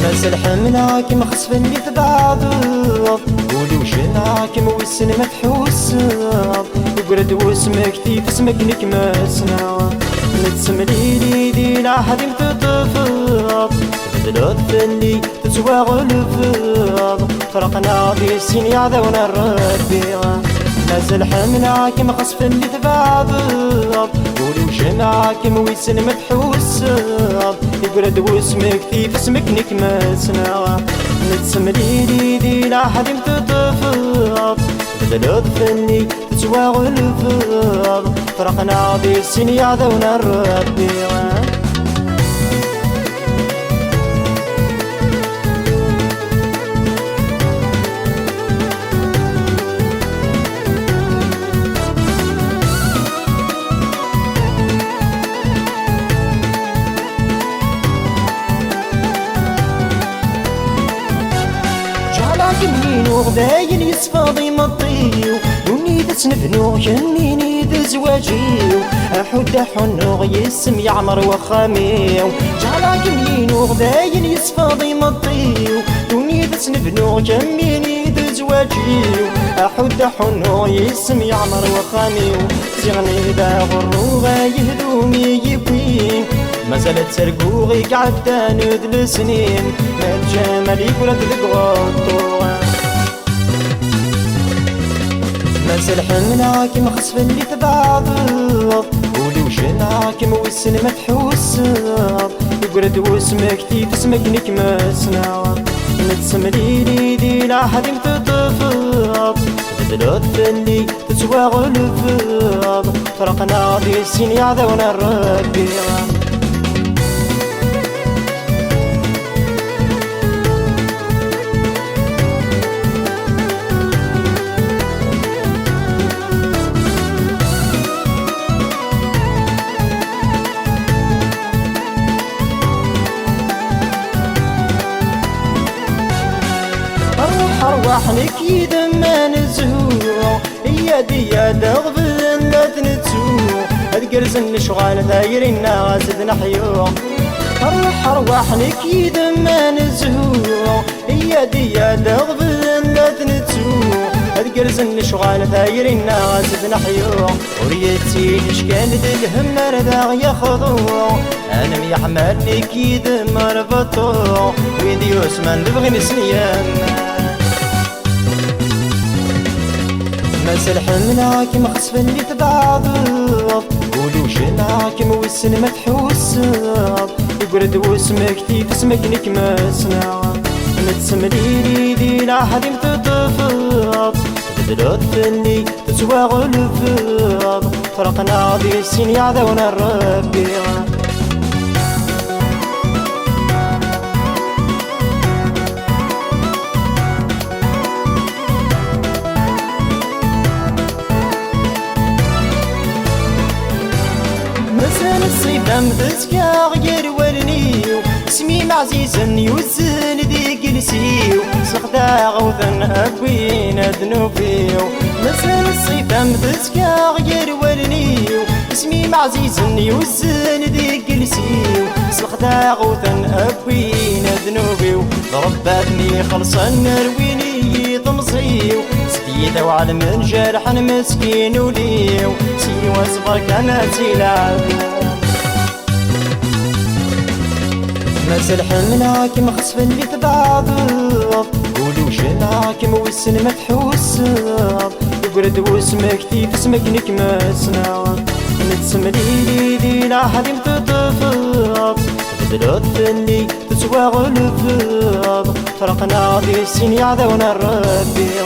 مسل حملك مخصف اللي تبعض قولي وشناك موسن ما تحوسض وقرد واسمك تيف اسمك نكمسنا نتسملي لي لا حد متطفض بدلو الثلي تسوى غلفض فرقنا في السين يعذونا الربيع مسل حملك مخصف اللي تبعض قولي وشناك موسن ما تحوسض يقرد واسمك تيف اسمك نكمسنا نتسملي لي لا حد متطفض بدلو الثلي تسوى غلفض فرقنا بالسين يعذونا الربيع كمين وغداين يصفاضي مطيو وني تسنفنو كميني دزواجيو أحد حنو يسم يعمر وخاميو جعلا كمين وغداين يصفاضي مطيو وني تسنفنو كميني دزواجيو أحد حنو يسم يعمر وخاميو زغني دا غرو غايهدومي يبوين ما زالت سرقوغي قعدان ذل سنين ما الجمال يقولك ذقوطو مسل حملك مخصف اللي تبعض قولي وشناك موسن ما تحوسض يقرد واسمك تيف اسمك نكمسنا نتسملي لي لا حد متطفض بدلو الثلي تسوى غلفض فرقنا في السين يعذونا الربيع أرواحنك يدما نزهو هي ديا دغبن لا تنتسو أذكرز النشغال ثايرنا غازد نحيو أرواحنك يدما نزهو هي ديا دغبن لا تنتسو أذكرز النشغال ثايرنا غازد نحيو وريتي لشكال دلهم رذا ياخذو أنا ميحملك يدما ربطو ويدي يسمن لبغي نسنيام مسل حملك مخصف اللي تبعض قولي وشناك موسن ما تحوسض يقرد واسمك تيف اسمك نكمسنا نتسملي لي لا حد متطفض بدلو الثلي تسوى غلفض فرقنا بالسين يعذونا الربيع مسال الصيف مذكى غير ولنيو سميم عزيزا يوزن ذي جلسيو سخدا غوثا أبوين ذنوبيو مسال الصيف مذكى غير ولنيو سميم عزيزا يوزن ذي جلسيو سخدا غوثا أبوين ذنوبيو ضربتني خلصا نرويني طمصيو سديدة وعلى من جرح مسكين وليو سيوا صبر كانت يلعب مسل حملك مخصف اللي تبعض قولي وشناك موسن ما تحوسض يقرد واسمك تيف اسمك نكمسنا نتسملي لي لا حد متطفض بدلو الثلي تسوى غلفض فرقنا في السين يعذونا الربيع